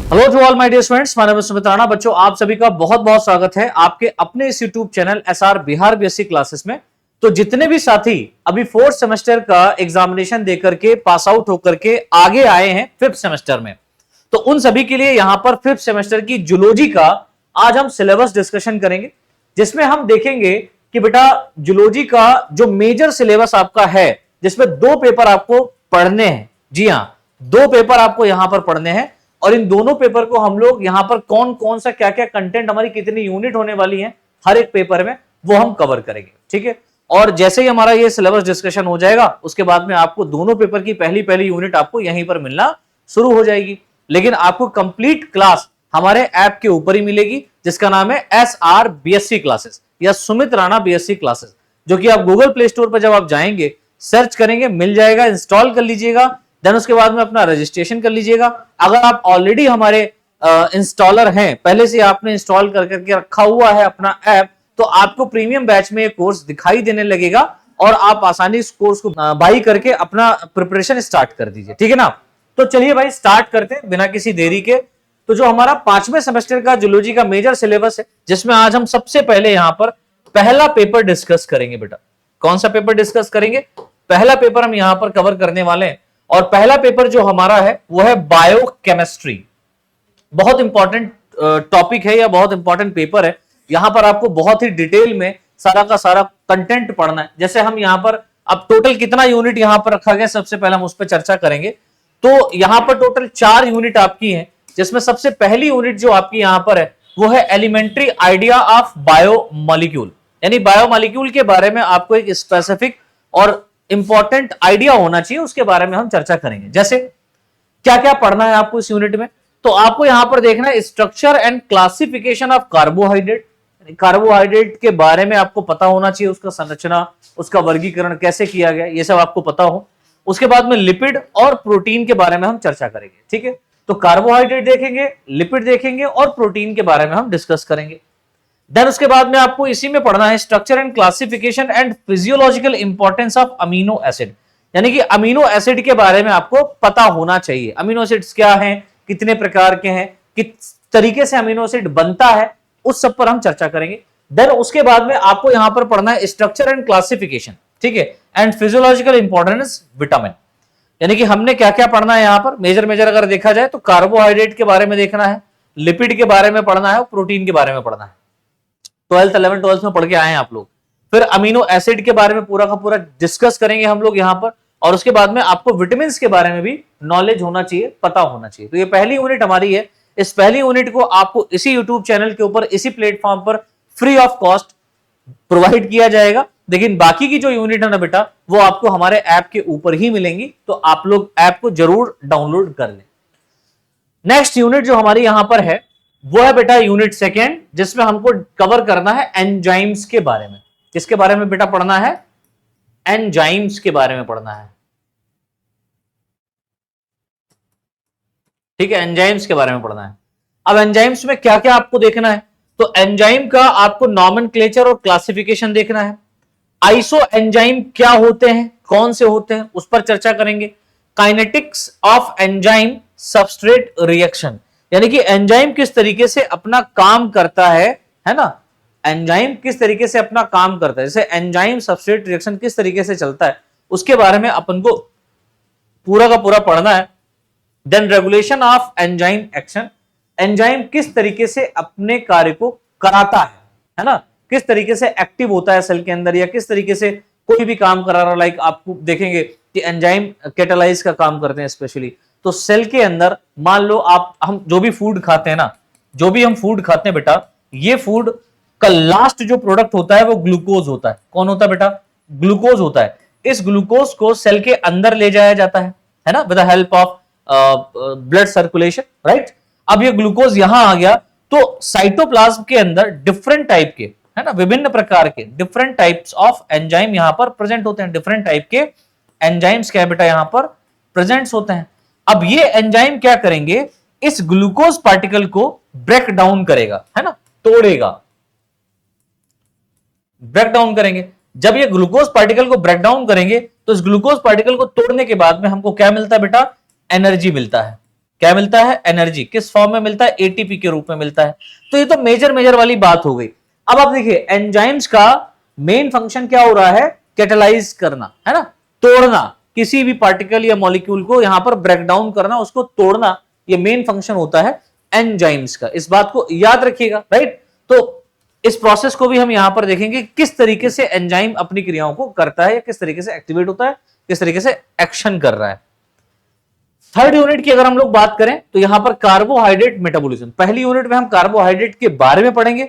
Hello to all my dear students, my name is Sumit Rana. बच्चों, आप सभी का बहुत बहुत स्वागत है आपके अपने इस YouTube channel SR Bihar BSc classes में। तो जितने भी साथी अभी फोर्थ सेमेस्टर का एग्जामिनेशन देकर के पास आउट होकर के आगे आए हैं फिफ्थ सेमेस्टर में, तो उन सभी के लिए यहां पर फिफ्थ सेमेस्टर की जूलॉजी का आज हम सिलेबस डिस्कशन करेंगे, जिसमें हम देखेंगे कि बेटा जूलॉजी का जो मेजर सिलेबस आपका है, जिसमें 2 पेपर आपको पढ़ने हैं। जी हां, 2 पेपर आपको यहां पर पढ़ने हैं और इन दोनों पेपर को हम लोग यहां पर कौन कौन सा क्या क्या कंटेंट, हमारी कितनी यूनिट होने वाली है हर एक पेपर में, वो हम कवर करेंगे। ठीक है, और जैसे ही हमारा ये सिलेबस डिस्कशन हो जाएगा, उसके बाद में आपको दोनों पेपर की पहली पहली यूनिट आपको यहीं पर मिलना शुरू हो जाएगी। लेकिन आपको कंप्लीट क्लास हमारे ऐप के ऊपर ही मिलेगी, जिसका नाम है एसआर बीएससी क्लासेस या सुमित राणा बीएससी क्लासेस, जो कि आप गूगल प्ले स्टोर पर जब आप जाएंगे, सर्च करेंगे, मिल जाएगा, इंस्टॉल कर लीजिएगा। देन उसके बाद में अपना रजिस्ट्रेशन कर लीजिएगा। अगर आप ऑलरेडी हमारे इंस्टॉलर हैं, पहले से आपने इंस्टॉल करके रखा हुआ है अपना ऐप, तो आपको प्रीमियम बैच में ये कोर्स दिखाई देने लगेगा और आप आसानी इस कोर्स को बाई करके अपना प्रिपरेशन स्टार्ट कर दीजिए। ठीक है ना, तो चलिए भाई स्टार्ट करते हैं बिना किसी देरी के। तो जो हमारा 5वें सेमेस्टर का जूलॉजी का मेजर सिलेबस है, जिसमें आज हम सबसे पहले यहां पर पहला पेपर डिस्कस करेंगे। बेटा कौन सा पेपर डिस्कस करेंगे? पहला पेपर हम यहां पर कवर करने वाले हैं और पहला पेपर जो हमारा है वो है बायोकेमिस्ट्री। बहुत इंपॉर्टेंट टॉपिक है या बहुत इंपॉर्टेंट पेपर है। यहां पर आपको बहुत ही डिटेल में सारा का सारा कंटेंट पढ़ना है। जैसे हम यहां पर अब टोटल कितना यूनिट यहां पर रखा गया, सबसे पहले हम उस पर चर्चा करेंगे। तो यहां पर टोटल 4 यूनिट आपकी है, जिसमें सबसे पहली यूनिट जो आपकी यहां पर है वो है एलिमेंट्री आइडिया ऑफ बायोमॉलिक्यूल, यानी बायोमॉलिक्यूल के बारे में आपको एक स्पेसिफिक और इंपॉर्टेंट आइडिया होना चाहिए, उसके बारे में हम चर्चा करेंगे। जैसे क्या क्या पढ़ना है आपको इस यूनिट में, तो आपको यहां पर देखना है structure and classification of carbohydrate. Carbohydrate के बारे में आपको पता होना चाहिए, उसका संरचना, उसका वर्गीकरण कैसे किया गया, ये सब आपको पता हो। उसके बाद में लिपिड और प्रोटीन के बारे में हम चर्चा करेंगे। ठीक है, तो कार्बोहाइड्रेट देखेंगे, लिपिड देखेंगे और प्रोटीन के बारे में हम डिस्कस करेंगे। देन उसके बाद में आपको इसी में पढ़ना है structure and classification and physiological importance of amino acid, यानी कि अमीनो एसिड के बारे में आपको पता होना चाहिए। अमीनो एसिड्स क्या हैं, कितने प्रकार के हैं, किस तरीके से अमीनो एसिड बनता है, उस सब पर हम चर्चा करेंगे। देन उसके बाद में आपको यहां पर पढ़ना है स्ट्रक्चर एंड क्लासिफिकेशन, ठीक है, एंड फिजियोलॉजिकल इंपॉर्टेंस विटामिन, यानी कि हमने क्या क्या पढ़ना है यहां पर मेजर अगर देखा जाए तो कार्बोहाइड्रेट के बारे में देखना है, लिपिड के बारे में पढ़ना है और प्रोटीन के बारे में पढ़ना है। 12th 11th 12th में पढ़ के आए हैं आप लोग। फिर अमीनो एसिड के बारे में पूरा का पूरा डिस्कस करेंगे हम लोग यहां पर, और उसके बाद में आपको विटामिन के बारे में भी नॉलेज होना चाहिए, पता होना चाहिए। तो ये पहली यूनिट हमारी है। इस पहली यूनिट को आपको इसी यूट्यूब चैनल के ऊपर, इसी प्लेटफॉर्म पर फ्री ऑफ कॉस्ट प्रोवाइड किया जाएगा। लेकिन बाकी की जो यूनिट है ना बेटा, वो आपको हमारे ऐप के ऊपर ही मिलेंगी, तो आप लोग ऐप को जरूर डाउनलोड कर लें। नेक्स्ट यूनिट जो हमारी यहां पर है वो है बेटा यूनिट सेकेंड, जिसमें हमको कवर करना है एंजाइम्स के बारे में। किसके बारे में बेटा पढ़ना है? एंजाइम्स के बारे में पढ़ना है। ठीक है, एंजाइम्स के बारे में पढ़ना है। अब एंजाइम्स में क्या क्या आपको देखना है, तो एंजाइम का आपको नॉमेनक्लेचर और क्लासिफिकेशन देखना है। आइसो एंजाइम क्या होते हैं, कौन से होते हैं, उस पर चर्चा करेंगे। Kinetics of enzyme substrate reaction, यानी कि एंजाइम किस तरीके से अपना काम करता है ना, एंजाइम किस तरीके से अपना काम करता है, जैसे एंजाइम सबस्ट्रेट रिएक्शन किस तरीके से चलता है, उसके बारे में अपन को पूरा का पूरा पढ़ना है। Then regulation of enzyme action, enzyme किस तरीके से अपने कार्य को कराता है ना, किस तरीके से एक्टिव होता है सेल के अंदर, या किस तरीके से कोई भी काम करा रहा। लाइक आपको देखेंगे कि एंजाइम कैटालाइज का काम करते हैं स्पेशली। तो सेल के अंदर मान लो हम जो भी फूड खाते हैं ना, जो भी हम फूड खाते हैं बेटा, ये फूड का लास्ट जो प्रोडक्ट होता है वो ग्लूकोज होता है। कौन होता है बेटा? ग्लूकोज होता है। इस ग्लूकोज को सेल के अंदर ले जाया जाता है ना, with the help of blood circulation, right. अब ये ग्लूकोज यहां आ गया, तो साइटोप्लाज्म के अंदर डिफरेंट टाइप के, है ना, विभिन्न प्रकार के डिफरेंट टाइप्स ऑफ एंजाइम यहां पर प्रेजेंट होते हैं। डिफरेंट टाइप के एंजाइम्स क्या बेटा यहां पर प्रेजेंट होते हैं। अब ये एंजाइम क्या करेंगे, इस ग्लूकोज पार्टिकल को ब्रेक डाउन करेगा, है ना, तोड़ेगा, ब्रेक डाउन करेंगे। जब ये ग्लूकोज पार्टिकल को ब्रेक डाउन करेंगे, तो इस ग्लूकोज पार्टिकल को तोड़ने के बाद में हमको क्या मिलता है बेटा? एनर्जी मिलता है। क्या मिलता है? एनर्जी। किस फॉर्म में मिलता है? एटीपी के रूप में मिलता है। तो ये तो मेजर वाली बात हो गई। अब आप देखिए एंजाइम्स का मेन फंक्शन क्या हो रहा है? कैटालाइज करना, है ना, तोड़ना, किसी भी पार्टिकल या मॉलिक्यूल को यहां पर ब्रेक डाउन करना, उसको तोड़ना, ये मेन फंक्शन होता है एंजाइम्स का। इस बात को याद रखिएगा, राइट। तो इस प्रोसेस को भी हम यहां पर देखेंगे किस तरीके से एंजाइम अपनी क्रियाओं को करता है या किस तरीके से एक्टिवेट होता है, किस तरीके से एक्शन कर रहा है। थर्ड यूनिट की अगर हम लोग बात करें तो यहां पर कार्बोहाइड्रेट मेटाबॉलिज्म, पहली यूनिट में हम कार्बोहाइड्रेट के बारे में पढ़ेंगे।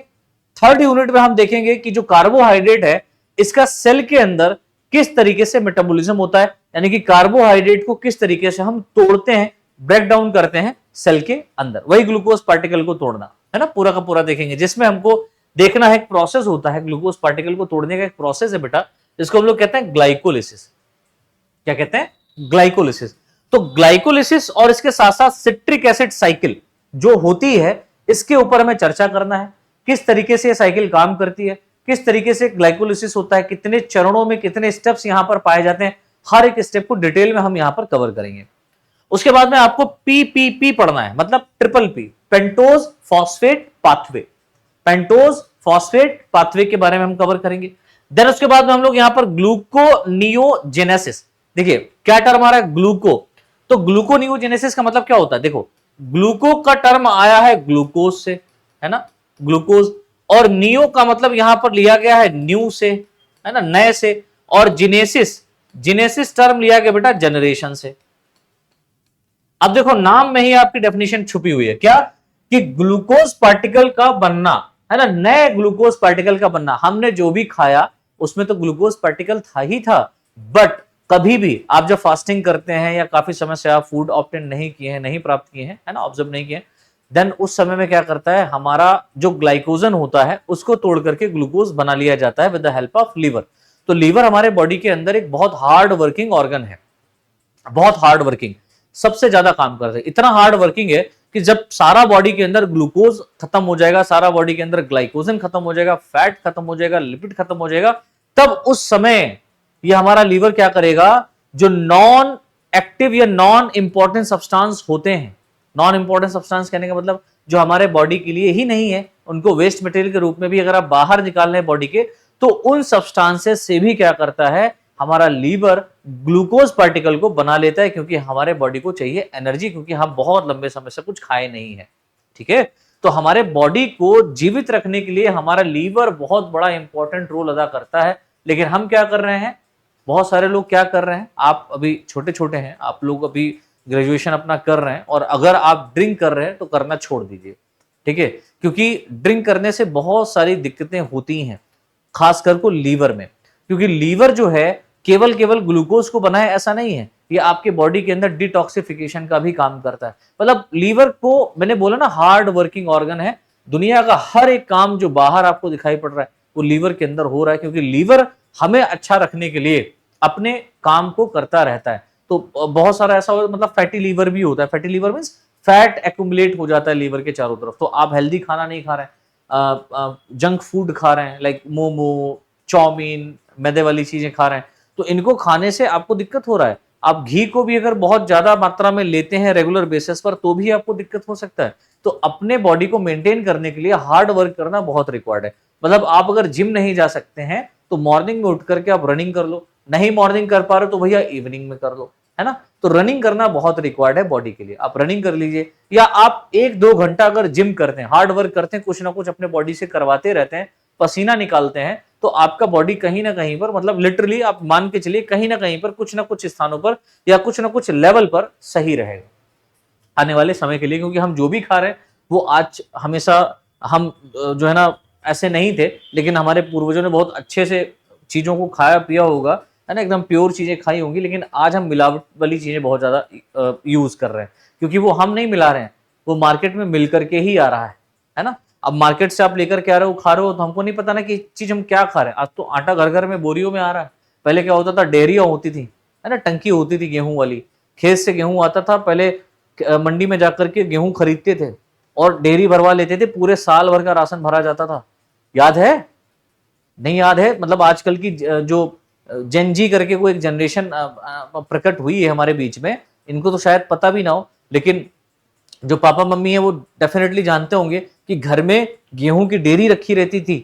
थर्ड यूनिट में हम देखेंगे कि जो कार्बोहाइड्रेट है इसका सेल के अंदर किस तरीके से मेटाबॉलिज्म होता है, यानी कि कार्बोहाइड्रेट को किस तरीके से हम तोड़ते हैं, ब्रेक डाउन करते हैं सेल के अंदर, वही ग्लूकोज पार्टिकल को तोड़ना, है ना, पूरा का पूरा देखेंगे। जिसमें हमको देखना है एक प्रोसेस होता है, ग्लूकोज पार्टिकल को तोड़ने का एक प्रोसेस है बेटा, जिसको हम लोग कहते हैं ग्लाइकोलिसिस। क्या कहते हैं? ग्लाइकोलिसिस। तो ग्लाइकोलिसिस और इसके साथ साथ सिट्रिक एसिड साइकिल जो होती है, इसके ऊपर हमें चर्चा करना है। किस तरीके से साइकिल काम करती है, किस तरीके से ग्लाइकोलिसिस होता है, कितने चरणों में कितने स्टेप्स यहां पर पाए जाते हैं, हर एक स्टेप को डिटेल में हम यहां पर कवर करेंगे। उसके बाद में आपको पीपीपी पढ़ना है, मतलब triple P, pentose phosphate pathway, pentose phosphate pathway के बारे में हम कवर करेंगे। देन उसके बाद में हम लोग यहां पर ग्लूकोनियोजेनेसिस, देखिए क्या टर्म आ रहा है? ग्लूको। तो ग्लूकोनियोजेनेसिस का मतलब क्या होता है? देखो ग्लूको का टर्म आया है ग्लूकोज से, है ना, ग्लूकोज, और नियो का मतलब यहां पर लिया गया है न्यू से, है ना, नए से, और जिनेसिस, जिनेसिस टर्म लिया गया बेटा जनरेशन से। अब देखो नाम में ही आपकी डेफिनेशन छुपी हुई है, क्या? कि ग्लूकोज पार्टिकल का बनना, है ना, नए ग्लूकोज पार्टिकल का बनना। हमने जो भी खाया उसमें तो ग्लूकोज पार्टिकल था ही था, बट कभी भी आप जब फास्टिंग करते हैं या काफी समय से आप फूड ऑब्टेन नहीं किए हैं, नहीं प्राप्त किए हैं, है ना, ऑब्जर्व नहीं किए, देन उस समय में क्या करता है, हमारा जो ग्लाइकोजन होता है उसको तोड़ करके ग्लूकोज बना लिया जाता है with the help of liver. तो लीवर हमारे बॉडी के अंदर एक बहुत हार्ड वर्किंग ऑर्गन है, बहुत हार्ड वर्किंग, सबसे ज्यादा काम करता है। इतना हार्ड वर्किंग है कि जब सारा बॉडी के अंदर ग्लूकोज खत्म हो जाएगा, सारा बॉडी के अंदर ग्लाइकोजन खत्म हो जाएगा, फैट खत्म हो जाएगा, लिपिड खत्म हो जाएगा, तब उस समय ये हमारा लीवर क्या करेगा, जो नॉन एक्टिव या नॉन इंपॉर्टेंट सब्सटेंस होते हैं, नॉन इंपॉर्टेंट सब्सटेंस कहने का मतलब जो हमारे बॉडी के लिए ही नहीं है, उनको वेस्ट मटेरियल के रूप में भी अगर आप बाहर निकाल रहे हैं बॉडी के, तो उन सब्सटेंसेस से भी क्या करता है हमारा लीवर, ग्लूकोज पार्टिकल को बना लेता है, क्योंकि हमारे बॉडी को चाहिए एनर्जी, क्योंकि हम बहुत लंबे समय से कुछ खाए नहीं है। ठीक है, तो हमारे बॉडी को जीवित रखने के लिए हमारा लीवर बहुत बड़ा इंपॉर्टेंट रोल अदा करता है। लेकिन हम क्या कर रहे हैं, बहुत सारे लोग क्या कर रहे हैं, आप अभी छोटे छोटे हैं, आप लोग अभी ग्रेजुएशन अपना कर रहे हैं, और अगर आप ड्रिंक कर रहे हैं तो करना छोड़ दीजिए। ठीक है, क्योंकि ड्रिंक करने से बहुत सारी दिक्कतें होती हैं, खासकर को लीवर में, क्योंकि लीवर जो है केवल ग्लूकोज को बनाए ऐसा नहीं है, ये आपके बॉडी के अंदर डिटॉक्सिफिकेशन का भी काम करता है। मतलब लीवर को मैंने बोला ना हार्ड वर्किंग ऑर्गन है, दुनिया का हर एक काम जो बाहर आपको दिखाई पड़ रहा है वो लीवर के अंदर हो रहा है, क्योंकि लीवर हमें अच्छा रखने के लिए अपने काम को करता रहता है। तो बहुत सारा ऐसा होता है, मतलब फैटी लीवर भी होता है, fatty liver means fat accumulate हो जाता है लीवर के चारों तरफ। तो आप हेल्दी खाना नहीं खा रहे हैं, जंक फूड खा रहे हैं, लाइक मोमो, चाउमीन, मैदे वाली चीजें खा रहे हैं, तो इनको खाने से आपको दिक्कत हो रहा है। आप घी को भी अगर बहुत ज्यादा मात्रा में लेते हैं रेगुलर बेसिस पर, तो भी आपको दिक्कत हो सकता है। तो अपने बॉडी को मेंटेन करने के लिए हार्ड वर्क करना बहुत रिक्वायर्ड है। मतलब आप अगर जिम नहीं जा सकते हैं तो मॉर्निंग में उठ करके आप रनिंग कर लो, नहीं मॉर्निंग कर पा रहे तो भैया इवनिंग में कर लो, है ना। तो रनिंग करना बहुत रिक्वायर्ड है बॉडी के लिए, आप रनिंग कर लीजिए, या आप 1-2 घंटा अगर जिम करते हैं, हार्ड वर्क करते हैं, कुछ ना कुछ अपने बॉडी से करवाते रहते हैं, पसीना निकालते हैं, तो आपका बॉडी कहीं ना कहीं पर, मतलब लिटरली आप मान के चलिए कहीं ना कहीं पर, कुछ ना कुछ स्थानों पर या कुछ ना कुछ लेवल पर सही रहेगा आने वाले समय के लिए। क्योंकि हम जो भी खा रहे हैं वो आज हमेशा हम जो है ना ऐसे नहीं थे, लेकिन हमारे पूर्वजों ने बहुत अच्छे से चीजों को खाया पिया होगा, है ना, एकदम प्योर चीजें खाई होंगी। लेकिन आज हम मिलावट वाली चीजें बहुत ज्यादा यूज कर रहे हैं, क्योंकि वो हम नहीं मिला रहे हैं, वो मार्केट में मिल करके ही आ रहा है ना। अब मार्केट से आप लेकर के आ रहे हो, खा रहे हो, तो हमको नहीं पता ना कि चीज हम क्या खा रहे हैं। आज तो आटा घर घर में बोरियों में आ रहा है। पहले क्या होता था, डेयरियां होती थी, है ना, टंकी होती थी गेहूं वाली, खेत से गेहूं आता था, पहले मंडी में जाकर के गेहूं खरीदते थे और डेयरी भरवा लेते थे, पूरे साल भर का राशन भरा जाता था। याद है? नहीं याद है? मतलब आजकल की जो जेनजी करके कोई एक जनरेशन प्रकट हुई है हमारे बीच में, इनको तो शायद पता भी ना हो, लेकिन जो पापा मम्मी है वो डेफिनेटली जानते होंगे कि घर में गेहूं की डेयरी रखी रहती थी,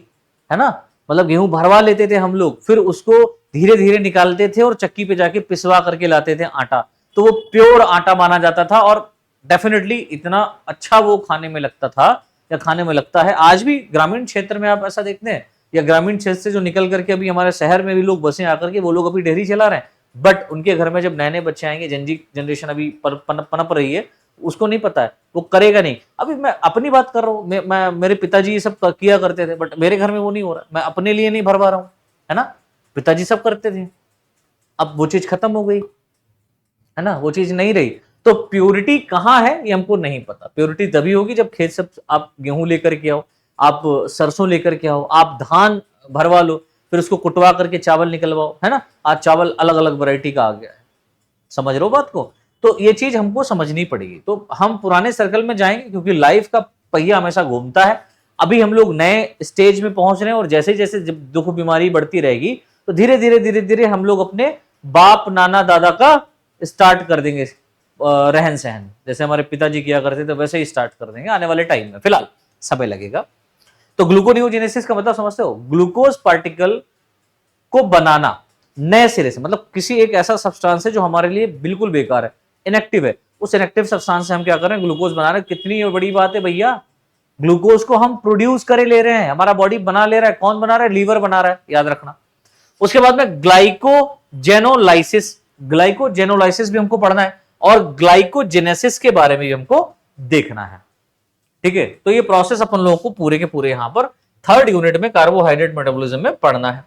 है ना, मतलब गेहूं भरवा लेते थे हम लोग, फिर उसको धीरे धीरे निकालते थे और चक्की पे जाके पिसवा करके लाते थे आटा, तो वो प्योर आटा माना जाता था और डेफिनेटली इतना अच्छा वो खाने में लगता था या खाने में लगता है। आज भी ग्रामीण क्षेत्र में आप ऐसा देखते हैं, या ग्रामीण क्षेत्र से जो निकल करके अभी हमारे शहर में भी लोग बसे आकर के वो लोग अभी डेयरी चला रहे हैं, बट उनके घर में जब नए नए बच्चे आएंगे, जनजी जनरेशन अभी पनप रही है, उसको नहीं पता है, वो करेगा नहीं। अभी मैं अपनी बात कर रहा हूँ, मैं मेरे पिताजी ये सब किया करते थे, बट मेरे घर में वो नहीं हो रहा, मैं अपने लिए नहीं भरवा रहा हूँ, है ना, पिताजी सब करते थे, अब वो चीज खत्म हो गई, है ना, वो चीज नहीं रही। तो प्योरिटी कहाँ है ये हमको नहीं पता। प्योरिटी तभी होगी जब खेत से आप गेहूं लेकर के आओ, आप सरसों लेकर के आओ, आप धान भरवा लो, फिर उसको कुटवा करके चावल निकलवाओ, है ना। आज चावल अलग अलग वैरायटी का आ गया है, समझ रहे हो बात को। तो ये चीज हमको समझनी पड़ेगी। तो हम पुराने सर्कल में जाएंगे क्योंकि लाइफ का पहिया हमेशा घूमता है। अभी हम लोग नए स्टेज में पहुंच रहे हैं और जैसे जैसे जब दुख बीमारी बढ़ती रहेगी तो धीरे धीरे धीरे धीरे हम लोग अपने बाप नाना दादा का स्टार्ट कर देंगे रहन सहन, जैसे हमारे पिताजी किया करते थे वैसे ही स्टार्ट कर देंगे आने वाले टाइम में, फिलहाल समय लगेगा। तो ग्लूकोनियोजेनेसिस का मतलब समझते हो, ग्लूकोज पार्टिकल को बनाना नए सिरे से, मतलब किसी एक ऐसा सब्सटेंस है जो हमारे लिए बिल्कुल बेकार है, इनएक्टिव है, उस इनएक्टिव सब्सटेंस से हम क्या कर रहे हैं, ग्लूकोज बना रहे हैं। कितनी बड़ी बात है भैया, ग्लूकोज को हम प्रोड्यूस करे ले रहे हैं, हमारा बॉडी बना ले रहा है। कौन बना रहा है, लीवर बना रहा है, याद रखना। उसके बाद में ग्लाइकोजेनोलाइसिस, ग्लाइकोजेनोलाइसिस भी हमको पढ़ना है और ग्लाइकोजेनेसिस के बारे में भी हमको देखना है, ठीक है। तो ये प्रोसेस अपन लोगों को पूरे के पूरे यहां पर थर्ड यूनिट में कार्बोहाइड्रेट मेटाबॉलिज्म में पढ़ना है।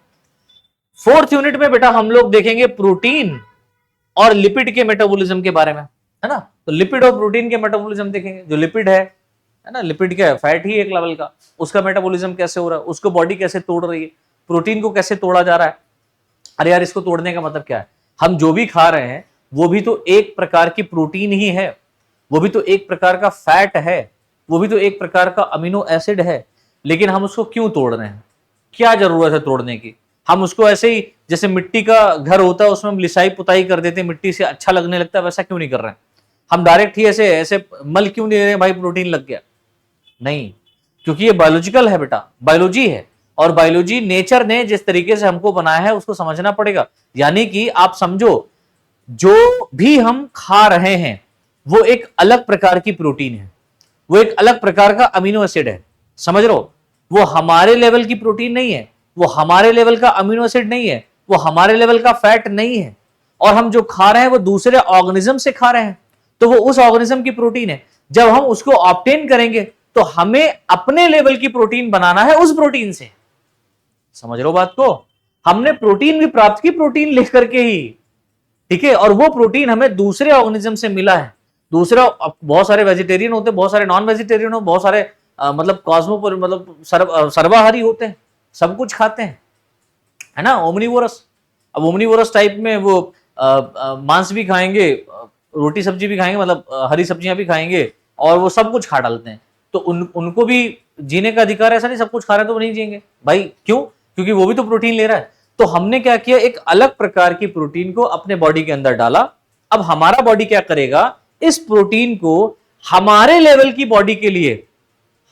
फोर्थ यूनिट में बेटा हम लोग देखेंगे प्रोटीन और लिपिड के मेटाबॉलिज्म के बारे में, है ना। तो लिपिड और प्रोटीन के मेटाबॉलिज्म देखेंगे। जो लिपिड है ना, लिपिड क्या है, फैट ही एक लेवल का, उसका मेटाबॉलिज्म कैसे हो रहा है, उसको बॉडी कैसे तोड़ रही है, प्रोटीन को कैसे तोड़ा जा रहा है। अरे यार, इसको तोड़ने का मतलब क्या है, हम जो भी खा रहे हैं वो भी तो एक प्रकार की प्रोटीन ही है, वो भी तो एक प्रकार का फैट है, वो भी तो एक प्रकार का अमीनो एसिड है, लेकिन हम उसको क्यों तोड़ रहे हैं, क्या जरूरत है तोड़ने की। हम उसको ऐसे ही जैसे मिट्टी का घर होता है उसमें हम लिसाई पुताई कर देते हैं, मिट्टी से अच्छा लगने लगता है, वैसा क्यों नहीं कर रहे हैं हम, डायरेक्ट ही ऐसे ऐसे मल क्यों नहीं रहे भाई प्रोटीन लग गया, नहीं, क्योंकि ये बायोलॉजिकल है बेटा, बायोलॉजी है, और बायोलॉजी नेचर ने जिस तरीके से हमको बनाया है उसको समझना पड़ेगा। यानी कि आप समझो, जो भी हम खा रहे हैं वो एक अलग प्रकार की प्रोटीन है, वो एक अलग प्रकार का अमीनो एसिड है, समझ रहे हो। वो हमारे लेवल की प्रोटीन नहीं है, वो हमारे लेवल का अमीनो एसिड नहीं है, वो हमारे लेवल का फैट नहीं है, और हम जो खा रहे हैं वो दूसरे ऑर्गेनिज्म से खा रहे हैं, तो वो उस ऑर्गेनिज्म की प्रोटीन है। जब हम उसको ऑब्टेन करेंगे तो हमें अपने लेवल की प्रोटीन बनाना है उस प्रोटीन से, समझ रहे हो बात को। हमने प्रोटीन भी प्राप्त की प्रोटीन लेकर के ही, ठीक है, और वो प्रोटीन हमें दूसरे ऑर्गेनिज्म से मिला है। दूसरा, बहुत सारे वेजिटेरियन होते हैं, बहुत सारे नॉन वेजिटेरियन हो, बहुत सारे मतलब कॉस्मोपोल मतलब सर्वाहारी होते हैं, सब कुछ खाते हैं, है ना, ओमनीवोरस। अब ओमनीवोरस टाइप में वो मांस भी खाएंगे, रोटी सब्जी भी खाएंगे, मतलब हरी सब्जियां भी खाएंगे, और वो सब कुछ खा डालते हैं। तो उनको भी जीने का अधिकार है, ऐसा नहीं सब कुछ खा रहे हैं तो वो नहीं जिएंगे भाई, क्यों, क्योंकि वो भी तो प्रोटीन ले रहा है। तो हमने क्या किया, एक अलग प्रकार की प्रोटीन को अपने बॉडी के अंदर डाला। अब हमारा बॉडी क्या करेगा, इस प्रोटीन को हमारे लेवल की बॉडी के लिए,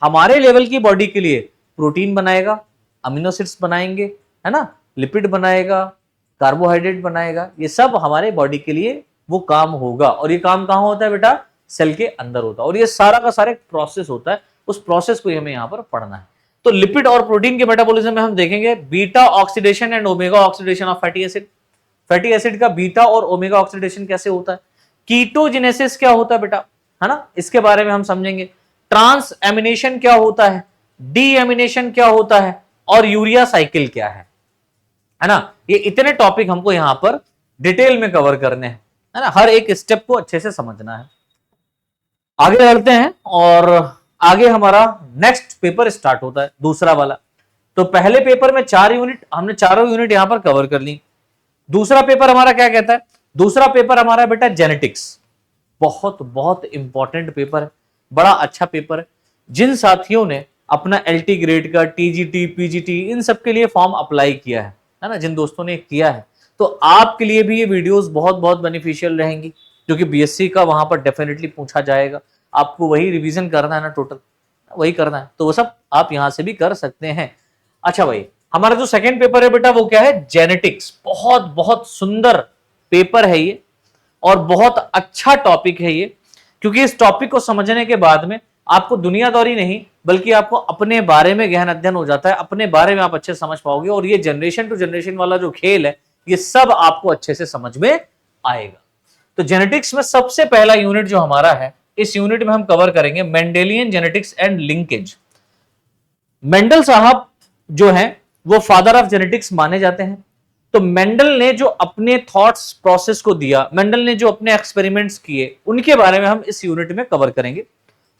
हमारे लेवल की बॉडी के लिए प्रोटीन बनाएगा, अमीनो एसिड्स बनाएंगे, है ना, लिपिड बनाएगा, कार्बोहाइड्रेट बनाएगा, ये सब हमारे बॉडी के लिए वो काम होगा। और ये काम कहां होता है बेटा, सेल के अंदर होता है, और ये सारा का सारा एक प्रोसेस होता है, उस प्रोसेस को हमें यहां पर पढ़ना है। तो लिपिड और प्रोटीन के मेटाबॉलिज्म में हम देखेंगे beta oxidation and omega oxidation of fatty acid. Fatty acid का बीटा और ओमेगा ऑक्सीडेशन कैसे होता है, कीटोजेनेसिस क्या होता है बेटा, है ना, इसके बारे में हम समझेंगे। ट्रांस एमिनेशन क्या होता है, डी एमिनेशन क्या होता है, और यूरिया साइकिल क्या है ना। ये इतने टॉपिक हमको यहां पर डिटेल में कवर करने हैं, है ना, हर एक स्टेप को अच्छे से समझना है। आगे बढ़ते हैं और आगे हमारा नेक्स्ट पेपर स्टार्ट होता है, दूसरा वाला। तो पहले पेपर में 4 यूनिट, हमने चारों यूनिट यहां पर कवर कर ली। दूसरा पेपर हमारा क्या कहता है, दूसरा पेपर हमारा बेटा जेनेटिक्स, बहुत बहुत इंपॉर्टेंट पेपर है, बड़ा अच्छा पेपर है। जिन साथियों ने अपना एलटी ग्रेड का, टीजीटी, पीजीटी, इन सब के लिए फॉर्म अप्लाई किया है ना, जिन दोस्तों ने किया है, तो आपके लिए भी ये वीडियोस बहुत बहुत बेनिफिशियल रहेंगी, क्योंकि बीएससी का वहां पर डेफिनेटली पूछा जाएगा। आपको वही रिवीजन करना है ना, टोटल वही करना है, तो वो सब आप यहां से भी कर सकते हैं। अच्छा भाई, हमारा जो सेकंड पेपर है बेटा वो क्या है, जेनेटिक्स। बहुत बहुत सुंदर पेपर है ये और बहुत अच्छा टॉपिक है ये, क्योंकि इस टॉपिक को समझने के बाद में आपको दुनियादारी नहीं बल्कि आपको अपने बारे में गहन अध्ययन हो जाता है, अपने बारे में आप अच्छे से समझ पाओगे, और ये जनरेशन टू जनरेशन वाला जो खेल है ये सब आपको अच्छे से समझ में आएगा। तो जेनेटिक्स में सबसे पहला यूनिट जो हमारा है, इस यूनिट में हम कवर करेंगे Mendelian genetics and linkage. Mendel साहब जो हैं वो फादर ऑफ जेनेटिक्स माने जाते हैं। तो मेंडल ने जो अपने थॉट्स प्रोसेस को दिया, मेंडल ने जो अपने एक्सपेरिमेंट्स किए, उनके बारे में हम इस यूनिट में कवर करेंगे।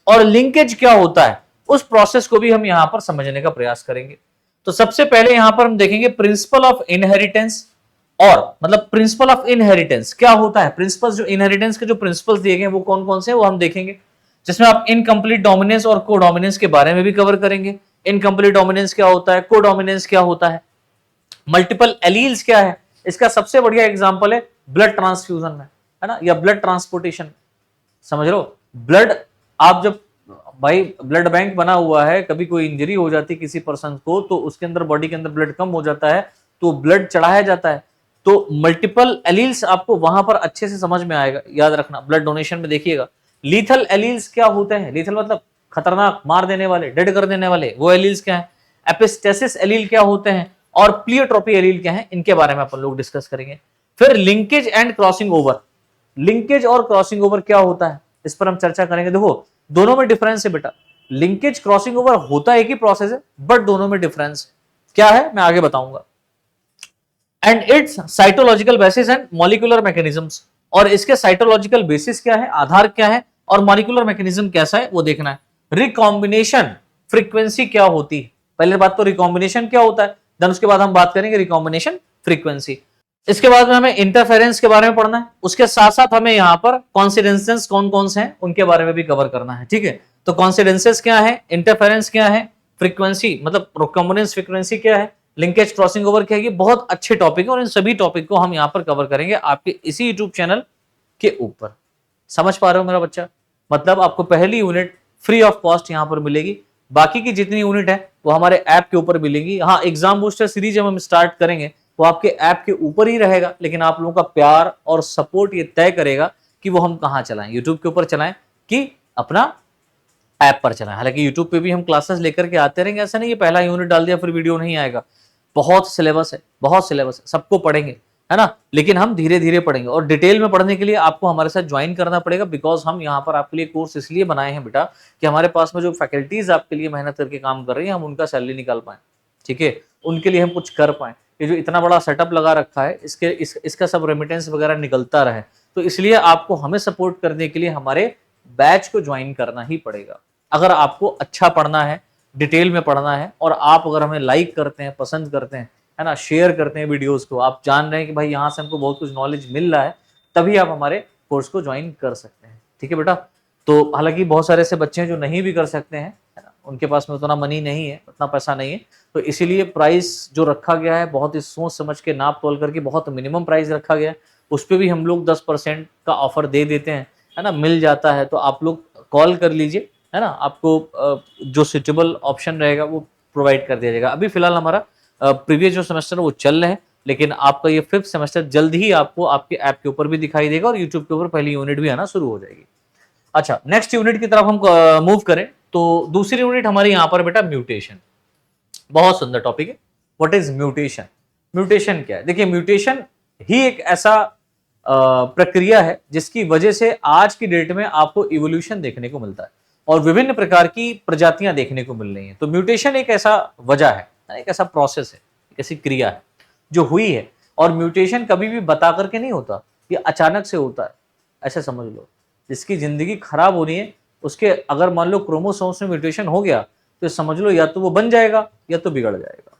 और लिंकेज क्या होता है उस प्रोसेस को भी हम यहां पर समझने का प्रयास करेंगे। तो सबसे पहले यहां पर हम देखेंगे प्रिंसिपल ऑफ इनहेरिटेंस, और मतलब प्रिंसिपल ऑफ इनहेरिटेंस क्या होता है, प्रिंसिपल्स जो इनहेरिटेंस के जो प्रिंसिपल्स दिए गए वो कौन कौन से हैं वो हम देखेंगे, जिसमें आप इनकम्प्लीट डोमिनेंस और कोडोमिनेंस के बारे में भी कवर करेंगे। इनकम्प्लीट डोमिनेंस क्या होता है, कोडोमिनेंस क्या होता है, मल्टीपल एलील्स क्या है, इसका सबसे बढ़िया एग्जांपल है ब्लड ट्रांसफ्यूजन में, है ना, या ब्लड ट्रांसपोर्टेशन। समझ लो, ब्लड आप जब, भाई ब्लड बैंक बना हुआ है, कभी कोई इंजरी हो जाती है किसी पर्सन को तो उसके अंदर, बॉडी के अंदर ब्लड कम हो जाता है तो ब्लड चढ़ाया जाता है। तो मल्टीपल एलील्स आपको वहां पर अच्छे से समझ में आएगा, याद रखना। ब्लड डोनेशन में देखिएगा लीथल एलील्स क्या होते हैं, लीथल मतलब खतरनाक, मार देने वाले, डेड कर देने वाले, वो एलील्स क्या है। एपिस्टेसिस एलील क्या होते हैं और प्लियोट्रोपी एलील क्या है, इनके बारे में अपन लोग डिस्कस करेंगे। फिर linkage and crossing over, linkage और क्रॉसिंग ओवर क्या होता है इस पर हम चर्चा करेंगे। देखो दोनों में डिफरेंस है बेटा, लिंकेज क्रॉसिंग ओवर होता एक ही प्रोसेस है बट दोनों में डिफरेंस क्या है मैं आगे बताऊंगा। And it's cytological basis and molecular mechanisms, और इसके साइटोलॉजिकल बेसिस क्या है, आधार क्या है, और मॉलिक्यूलर मैकेनिज्म कैसा है वो देखना है। रिकॉम्बिनेशन फ्रीक्वेंसी क्या होती है, पहले बात तो रिकॉम्बिनेशन क्या होता है, देन उसके बाद हम बात करेंगे रिकॉम्बिनेशन फ्रीक्वेंसी। इसके बाद में हमें इंटरफेरेंस के बारे में पढ़ना है, उसके साथ साथ हमें यहाँ पर कॉन्सिडेंसेस कौन कौन से हैं उनके बारे में भी कवर करना है, ठीक है। तो कॉन्सिडेंसेस क्या है, इंटरफेरेंस क्या है, फ्रीक्वेंसी मतलब रिकॉम्बिनेंस फ्रीक्वेंसी क्या है, लिंकेज क्रॉसिंग ओवर क्या है, ये बहुत अच्छे टॉपिक है और इन सभी टॉपिक को हम यहाँ पर कवर करेंगे आपके इसी यूट्यूब चैनल के ऊपर। समझ पा रहे हो मेरा बच्चा, मतलब आपको पहली यूनिट फ्री ऑफ कॉस्ट यहाँ पर मिलेगी, बाकी की जितनी यूनिट है वो हमारे ऐप के ऊपर मिलेंगी। हाँ, एग्जाम बूस्टर सीरीज जब हम स्टार्ट करेंगे वो आपके ऐप के ऊपर ही रहेगा, लेकिन आप लोगों का प्यार और सपोर्ट ये तय करेगा कि वो हम कहाँ चलाएं, यूट्यूब के ऊपर चलाएं कि अपना ऐप पर चलाएं। हालांकि यूट्यूब पे भी हम क्लासेस लेकर के आते रहेंगे, ऐसा नहीं है पहला यूनिट डाल दिया फिर वीडियो नहीं आएगा। बहुत सिलेबस है, बहुत सिलेबस है, सबको पढ़ेंगे, है ना, लेकिन हम धीरे धीरे पढ़ेंगे। और डिटेल में पढ़ने के लिए आपको हमारे साथ ज्वाइन करना पड़ेगा, बिकॉज हम यहाँ पर आपके लिए कोर्स इसलिए बनाए हैं बेटा कि हमारे पास में जो फैकल्टीज आपके लिए मेहनत करके काम कर रही है हम उनका सैलरी निकाल पाए, ठीक है, उनके लिए हम कुछ कर पाए। ये जो इतना बड़ा सेटअप लगा रखा है इसका सब रेमिटेंस वगैरह निकलता रहे, तो इसलिए आपको हमें सपोर्ट करने के लिए हमारे बैच को ज्वाइन करना ही पड़ेगा। अगर आपको अच्छा पढ़ना है, डिटेल में पढ़ना है, और आप अगर हमें लाइक करते हैं, पसंद करते हैं, है ना, शेयर करते हैं वीडियोस को, आप जान रहे हैं कि भाई यहाँ से हमको बहुत कुछ नॉलेज मिल रहा है, तभी आप हमारे कोर्स को ज्वाइन कर सकते हैं, ठीक है बेटा। तो हालांकि बहुत सारे ऐसे बच्चे हैं जो नहीं भी कर सकते हैं, है ना, उनके पास में उतना मनी नहीं है, उतना पैसा नहीं है, तो इसीलिए प्राइस जो रखा गया है बहुत ही सोच समझ के नाप तोल करके बहुत मिनिमम प्राइस रखा गया है। उस पर भी हम लोग 10% का ऑफर दे देते हैं, है ना, मिल जाता है। तो आप लोग कॉल कर लीजिए, है ना, आपको जो सुटेबल ऑप्शन रहेगा वो प्रोवाइड कर दिया जाएगा। अभी फिलहाल हमारा प्रीवियस जो सेमेस्टर वो चल रहे हैं, लेकिन आपका ये 5th सेमेस्टर जल्द ही आपको आपके ऐप के ऊपर भी दिखाई देगा और यूट्यूब के ऊपर पहली यूनिट भी आना शुरू हो जाएगी। अच्छा, नेक्स्ट यूनिट की तरफ हम मूव करें तो दूसरी यूनिट हमारी यहाँ पर बेटा म्यूटेशन, बहुत सुंदर टॉपिक है। व्हाट इज म्यूटेशन, म्यूटेशन क्या है, देखिए म्यूटेशन ही एक ऐसा प्रक्रिया है जिसकी वजह से आज की डेट में आपको इवोल्यूशन देखने को मिलता है और विभिन्न प्रकार की प्रजातियां देखने को मिल रही हैं। तो म्यूटेशन एक ऐसा वजह है, एक ऐसा प्रोसेस है, एक ऐसी क्रिया है जो हुई है। और म्यूटेशन कभी भी बता करके नहीं होता, ये अचानक से होता है, ऐसे समझ लो। जिसकी जिंदगी खराब हो रही है उसके अगर मान लो क्रोमोसोम्स में म्यूटेशन हो गया तो समझ लो या तो वो बन जाएगा या तो बिगड़ जाएगा।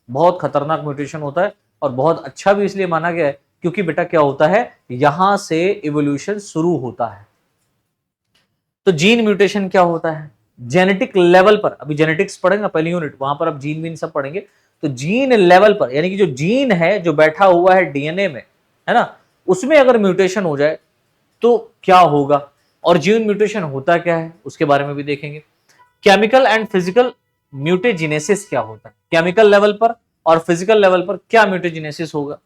बहुत खतरनाक म्यूटेशन होता है और बहुत अच्छा भी इसलिए माना गया है क्योंकि बेटा क्या होता है, यहां से इवोल्यूशन शुरू होता है। तो जीन म्यूटेशन क्या होता है, जेनेटिक लेवल पर, अभी जेनेटिक्स पढ़ेंगे पहली यूनिट, वहां पर अब जीन वीन सब पढ़ेंगे। तो जीन लेवल पर यानी कि जो जीन है जो बैठा हुआ है डीएनए में, है ना, उसमें अगर म्यूटेशन हो जाए तो क्या होगा। और जीन म्यूटेशन होता क्या है उसके बारे में भी देखेंगे। केमिकल एंड फिजिकल म्यूटेजिनेसिस क्या होता है, केमिकल लेवल पर और फिजिकल लेवल पर क्या म्यूटेजिनेसिस होगा।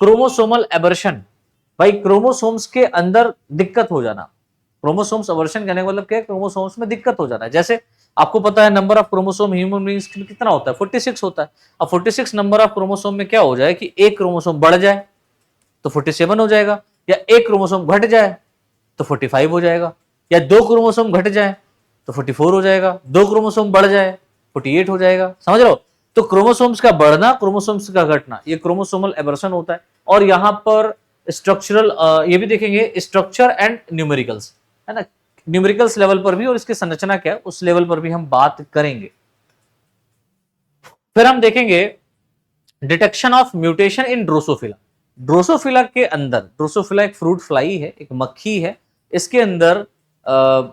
क्रोमोसोमल एबर्शन, भाई क्रोमोसोम्स के अंदर दिक्कत हो जाना। क्रोमोसोम्स एबर्शन कहने का मतलब क्या है, क्रोमोसोम्स में दिक्कत हो जाना है। जैसे आपको पता है number of chromosome human beings कितना होता है, 46 होता है। अब 46 नंबर ऑफ क्रोमोसोम में क्या हो जाए कि एक क्रोमोसोम बढ़ जाए तो 47 हो जाएगा, या एक क्रोमोसोम घट जाए तो 45 हो जाएगा, या दो क्रोमोसोम घट जाए तो 44 हो जाएगा, दो क्रोमोसोम बढ़ जाए 48 हो जाएगा। समझ रहे हो? तो क्रोमोसोम्स का बढ़ना, क्रोमोसोम्स का घटना, ये क्रोमोसोमल एबर्शन होता है। और यहां पर स्ट्रक्चरल ये भी देखेंगे, स्ट्रक्चर एंड न्यूमेरिकल्स, है ना, न्यूमेरिकल्स लेवल पर भी और इसकी संरचना क्या है उस लेवल पर भी हम बात करेंगे। फिर हम देखेंगे detection of mutation in Drosophila. Drosophila के अंदर, ड्रोसोफिला एक फ्रूट फ्लाई है, एक मक्खी है, इसके अंदर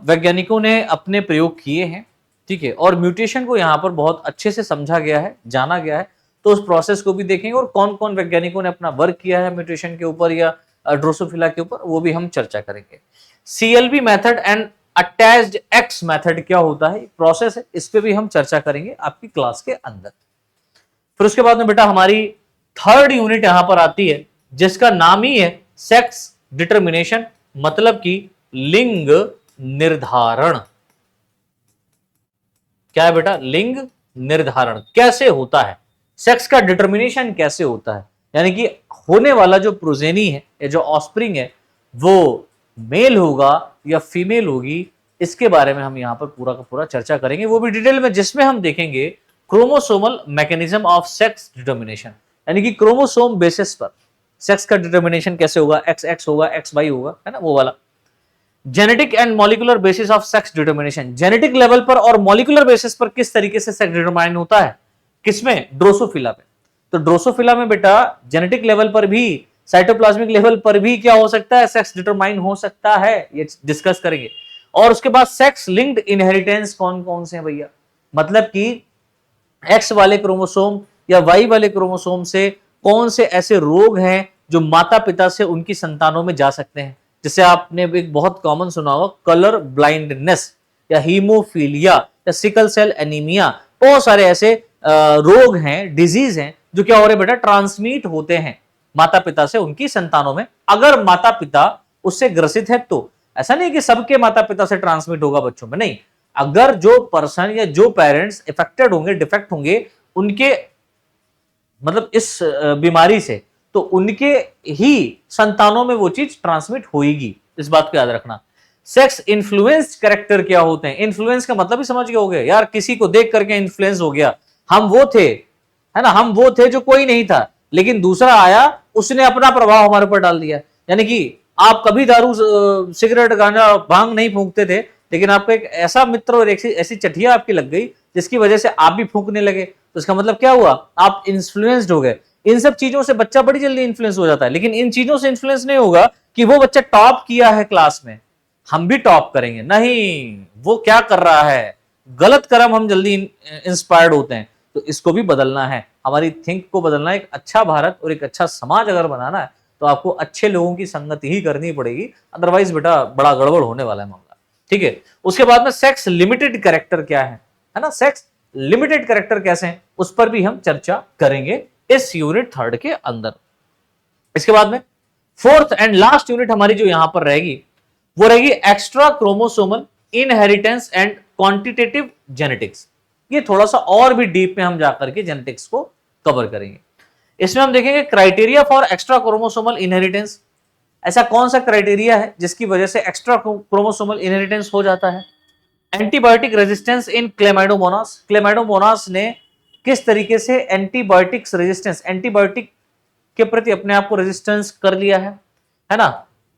वैज्ञानिकों ने अपने प्रयोग किए हैं, ठीक है, और म्यूटेशन को यहां पर बहुत अच्छे से समझा गया है, जाना गया है। तो उस प्रोसेस को भी देखेंगे और कौन कौन वैज्ञानिकों ने अपना वर्क किया है म्यूटेशन के ऊपर या ड्रोसोफिला के ऊपर, वो भी हम चर्चा करेंगे। CLB method and attached x method क्या होता है, प्रोसेस है, इस पे भी हम चर्चा करेंगे आपकी क्लास के अंदर। फिर उसके बाद में बेटा हमारी थर्ड यूनिट यहां पर आती है जिसका नाम ही है सेक्स डिटर्मिनेशन, मतलब कि लिंग निर्धारण। क्या है बेटा? लिंग निर्धारण कैसे होता है, सेक्स का डिटर्मिनेशन कैसे होता है, यानी कि होने वाला जो प्रोजेनी है या जो ऑस्प्रिंग है वो मेल होगा या फीमेल होगी, इसके बारे में हम यहां पर पूरा का पूरा चर्चा करेंगे, वो भी डिटेल में, जिसमें हम देखेंगे chromosomal mechanism of sex determination, यानी कि क्रोमोसोम बेसिस पर सेक्स का डिटर्मिनेशन कैसे होगा, एक्स एक्स होगा, एक्स वाई होगा, है ना, वो वाला। Genetic and molecular basis of sex determination, genetic level पर और मॉलिकुलर बेसिस पर किस तरीके से सेक्स डिटरमाइन होता है, किसमें? ड्रोसोफिला में। तो ड्रोसोफिला में बेटा जेनेटिक लेवल पर भी, साइटोप्लाज्मिक लेवल पर भी क्या हो सकता है, सेक्स डिटरमाइन हो सकता है, ये डिस्कस करेंगे। और उसके बाद सेक्स लिंक्ड इनहेरिटेंस कौन कौन से हैं भैया, मतलब कि एक्स वाले क्रोमोसोम या वाई वाले क्रोमोसोम से कौन से ऐसे रोग हैं जो माता पिता से उनकी संतानों में जा सकते हैं। जैसे आपने एक बहुत कॉमन सुना होगा कलर ब्लाइंडनेस या हीमोफीलिया या सिकल सेल एनीमिया, बहुत सारे ऐसे रोग हैं, डिजीज हैं जो क्या हो रहे बेटा, ट्रांसमिट होते हैं माता पिता से उनकी संतानों में, अगर माता पिता उससे ग्रसित है तो। ऐसा नहीं कि सबके माता पिता से ट्रांसमिट होगा बच्चों में, नहीं, अगर जो पर्सन या जो पेरेंट्स इफेक्टेड होंगे, डिफेक्ट होंगे उनके, मतलब इस बीमारी से, तो उनके ही संतानों में वो चीज ट्रांसमिट होगी, इस बात को याद रखना। सेक्स इन्फ्लुएंस्ड कैरेक्टर क्या होते हैं, इन्फ्लुएंस का मतलब ही समझ गए होगे यार, किसी को देख करके इन्फ्लुएंस हो गया, हम वो थे, है ना, हम वो थे जो कोई नहीं था, लेकिन दूसरा आया, उसने अपना प्रभाव हमारे ऊपर डाल दिया। यानी कि आप कभी दारू सिगरेट गांजा भांग नहीं फूंकते थे, लेकिन आपको एक ऐसा मित्र और ऐसी चटिया आपकी लग गई जिसकी वजह से आप भी फूंकने लगे, तो इसका मतलब क्या हुआ, आप इन्फ्लुएंस्ड हो गए। इन सब चीजों से बच्चा बड़ी जल्दी इन्फ्लुएंस हो जाता है, लेकिन इन चीजों से इन्फ्लुएंस नहीं होगा कि वो बच्चा टॉप किया है क्लास में, हम भी टॉप करेंगे, नहीं, वो क्या कर रहा है, गलत कर्म, हम जल्दी इंस्पायर्ड होते हैं। तो इसको भी बदलना है, हमारी थिंक को बदलना है। एक अच्छा भारत और एक अच्छा समाज अगर बनाना है तो आपको अच्छे लोगों की संगति ही करनी पड़ेगी, अदरवाइज बेटा बड़ा गड़बड़ होने वाला है मामला, ठीक है। उसके बाद में सेक्स लिमिटेड कैरेक्टर क्या है ना, सेक्स लिमिटेड कैरेक्टर कैसे हैं, उस पर भी हम चर्चा करेंगे इस यूनिट थर्ड के अंदर। इसके बाद में फोर्थ एंड लास्ट यूनिट हमारी जो यहां पर रहेगी वो रहेगी extra chromosomal inheritance and quantitative genetics. ये थोड़ा सा और भी डीप में हम जाकर के जेनेटिक्स को कवर करेंगे। इसमें हम देखेंगे criteria for extra chromosomal inheritance, ऐसा कौन सा क्राइटेरिया है जिसकी वजह से एक्स्ट्रा क्रोमोसोमल इनहेरिटेंस हो जाता है। Antibiotic resistance in Chlamydomonas, Chlamydomonas ने किस तरीके से एंटीबायोटिक्स रेजिस्टेंस, एंटीबायोटिक के प्रति अपने आप को रेजिस्टेंस कर लिया है ना।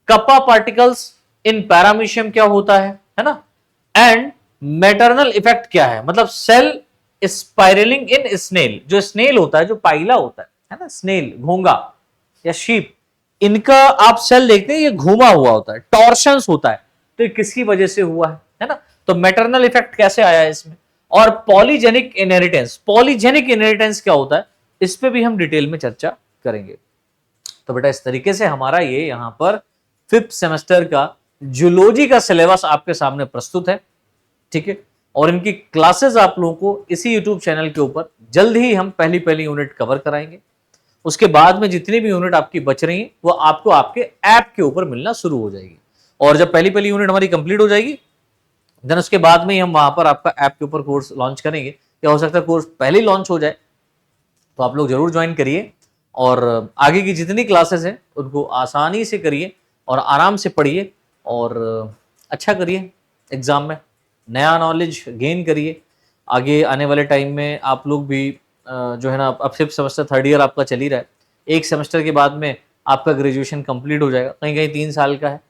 कप्पा पार्टिकल्स इन पैरामीशियम क्या होता है ना। एंड मैटरनल इफेक्ट क्या है, मतलब सेल स्पाइरलिंग इन स्नेल, जो स्नेल होता है, जो पाइला होता है ना, स्नेल, घोंगा या शीप, इनका आप सेल देखते हैं ये घूमा हुआ होता है, टॉर्शंस होता है, तो ये किसकी वजह से हुआ है ना। तो मैटरनल इफेक्ट कैसे आया है इसमें। और पॉलीजेनिक इनहेरिटेंस, पॉलीजेनिक इनहेरिटेंस क्या होता है, इस पे भी हम डिटेल में चर्चा करेंगे। तो बेटा इस तरीके से हमारा ये यहां पर 5th सेमेस्टर का जूलॉजी का सिलेबस आपके सामने प्रस्तुत है, ठीक है। और इनकी क्लासेस आप लोगों को इसी यूट्यूब चैनल के ऊपर जल्द ही हम पहली यूनिट कवर कराएंगे। उसके बाद में जितनी भी यूनिट आपकी बच रही है वो आपको आपके ऐप के ऊपर मिलना शुरू हो जाएगी। और जब पहली यूनिट हमारी कंप्लीट हो जाएगी, देन उसके बाद में ही हम वहां पर आपका ऐप के ऊपर कोर्स लॉन्च करेंगे, या हो सकता है कोर्स पहले ही लॉन्च हो जाए। तो आप लोग जरूर ज्वाइन करिए और आगे की जितनी क्लासेस हैं उनको आसानी से करिए और आराम से पढ़िए और अच्छा करिए एग्जाम में, नया नॉलेज गेन करिए। आगे आने वाले टाइम में आप लोग भी जो है ना, अब फिफ्थ सेमेस्टर थर्ड ईयर आपका चल ही रहा है, एक सेमेस्टर के बाद में आपका ग्रेजुएशन कंप्लीट हो जाएगा। कहीं कहीं 3 साल का है,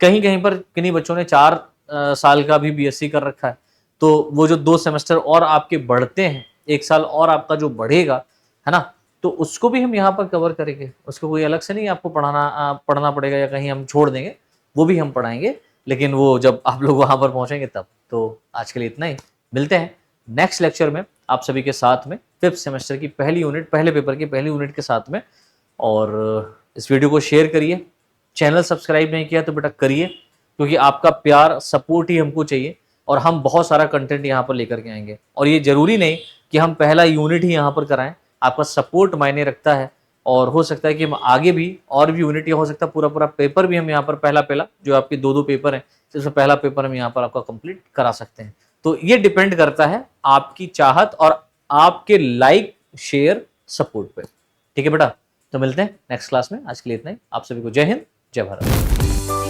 कहीं कहीं पर किन्हीं बच्चों ने 4 साल का भी बीएससी कर रखा है। तो वो जो 2 सेमेस्टर और आपके बढ़ते हैं, 1 साल और आपका जो बढ़ेगा, है ना, तो उसको भी हम यहाँ पर कवर करेंगे। उसको कोई अलग से नहीं आपको पढ़ना पड़ेगा या कहीं हम छोड़ देंगे, वो भी हम पढ़ाएंगे, लेकिन वो जब आप लोग वहां पर पहुंचेंगे तब। तो आज के लिए इतना ही, मिलते हैं नेक्स्ट लेक्चर में आप सभी के साथ में, फिफ्थ सेमेस्टर की पहली यूनिट, पहले पेपर की पहली यूनिट के साथ में। और इस वीडियो को शेयर करिए, चैनल सब्सक्राइब नहीं किया तो बेटा करिए, क्योंकि आपका प्यार सपोर्ट ही हमको चाहिए और हम बहुत सारा कंटेंट यहाँ पर लेकर के आएंगे। और ये जरूरी नहीं कि हम पहला यूनिट ही यहाँ पर कराएं, आपका सपोर्ट मायने रखता है। और हो सकता है कि हम आगे भी और भी यूनिट, या हो सकता है पूरा पेपर भी हम यहाँ पर पहला जो आपके 2 पेपर हैं, जिसमें पहला पेपर हम यहाँ पर आपका कंप्लीट करा सकते हैं। तो ये डिपेंड करता है आपकी चाहत और आपके लाइक शेयर सपोर्ट पे, ठीक है बेटा। तो मिलते हैं नेक्स्ट क्लास में, आज के लिए इतना ही। आप सभी को जय हिंद, जय भारत।